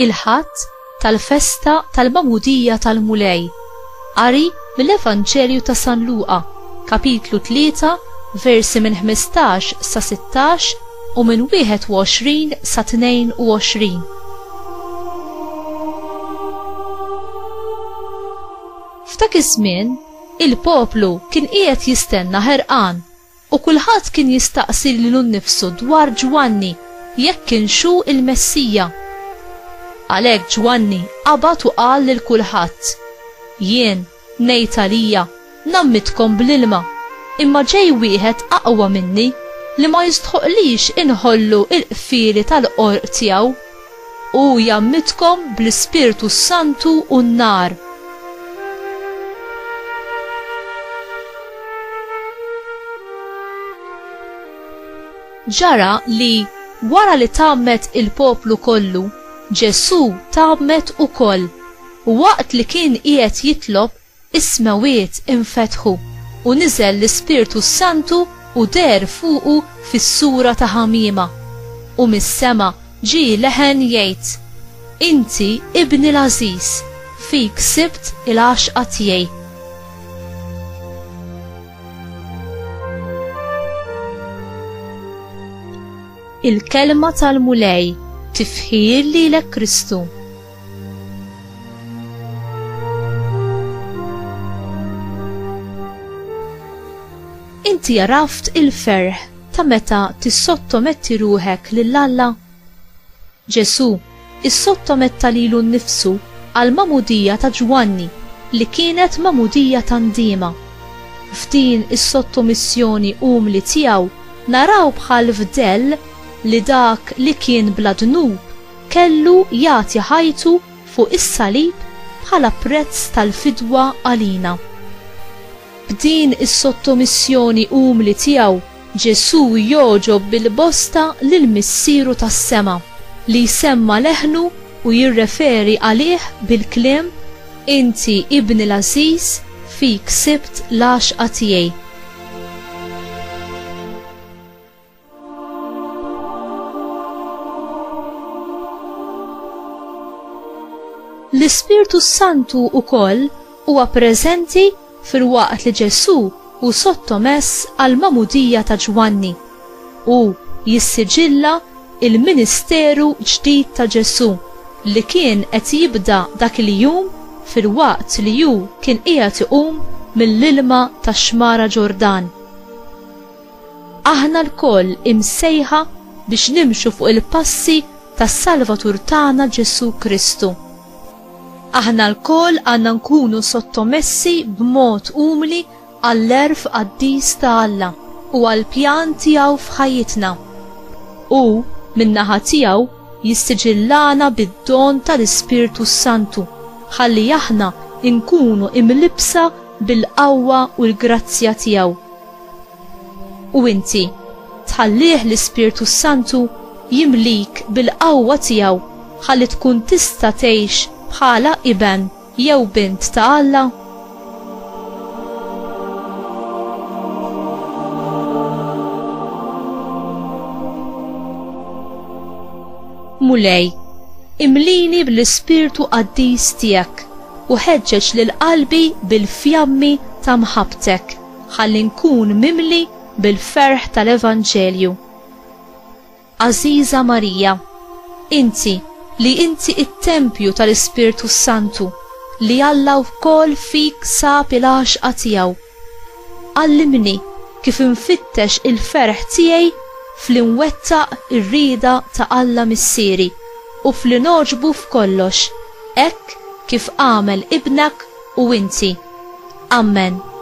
il-ħadd tal-festa tal-Magħmudija tal-Mulej. Qari mill-Evanġelju ta' San Luqa, kapitlu 3, versi minn 15 sa 16 u minn 21 sa 22. F'dak iż-żmien il-poplu kien qiegħed jistenna ħerqan u kulħadd kien jistaqsi lilu nnifsu dwar Ġwanni jekk kienxu il-Messija. Għalhekk Ġwanni qabad u qal lil kulħadd: jien ngħid għalija nammitkom bl-ilma, imma ġej wieħed aqwa minni li ma jistħoqlix inħollu il-qfieli tal-qorq tiegħu u jammitkom bl-Ispirtu Santu u n-nar. Ġara li wara li tammet il-poplu kollu, Ġesu tammet ukoll, u waqt li kien qiegħed jitlob is-smawiet infetħu u niżel l-Ispirtu Santu u der fuqu fis-sura ta' ħamiema. U mis-sema ġie leħen jgħid: Inti ibni l-Għażiż, fik sibt il-għaxqa tiegħi. Il-kelma tal-Mulej, tifħir lilek Kristu. Inti jaraft il-ferħ ta' meta tissottometti ruħek lill-Alla? Ġesu issottometta lilu nnifsu għal Magħmudija ta' Ġwanni li kienet Magħmudija tandiema. F'din is-sottomissjoni umli tiegħu naraw bħal fdell li dak li kien bla dnub kellu jagħti ħajtu fuq is-salib bħala prezz tal-fidwa għalina. B'din is-sottomissjoni umli tiegħu Ġesu joġob bil-bosta lil Missieru tas-sema li jsemma leħnu u jirreferi għalih bil-kliem: Inti ibni l-Għażiż, fik sibt l-għaxqa tiegħi. L-Ispirtu Santu ukoll huwa preżenti fil-waqt li Ġesu hu sottomess għal Magħmudija ta' Ġwanni u jissiġilla il-Ministeru ġdid ta' Ġesu li kien qed jibda dak il-jum fil-waqt li hu kien qiegħed iqum mill-ilma tax-xmara Ġordan. Aħna lkoll imsejħa biex nimxu fuq il-passi tas-Salvatur tagħna Ġesu Kristu. Aħna lkoll għandna nkunu sottomessi b'mod umli għall-erf qaddis ta' Alla u għall-pjan tiegħu f'ħajjitna. U min-naħa tiegħu jissiġillana bid-don tal-Ispirtu Santu ħalli aħna nkunu imlibsa bil-qawwa u l-grazzja tiegħu. U inti tħallih l-Ispirtu Santu jimlik bil-qawwa tiegħu ħalli tkun tista' tgħix bħala iben jew bint ta' Alla. Mulej, imlini bl-Ispirtu Qaddis tiegħek u ħeġġeġ lil qalbi bil-fjammi ta' mħabbtek ħalli nkun mimli bil-ferħ tal-Evanġelju. Għażiża Marija, inti it-tempju tal-Ispirtu Santu li Alla wkoll fik sab il-għaxqa tiegħu. Allimni kif infittex il-ferħ tiegħi fl-inwettaq ir-rieda ta' Alla missieri u fl-noġbu f'kollox, hekk kif għamel ibnek u inti. Amen.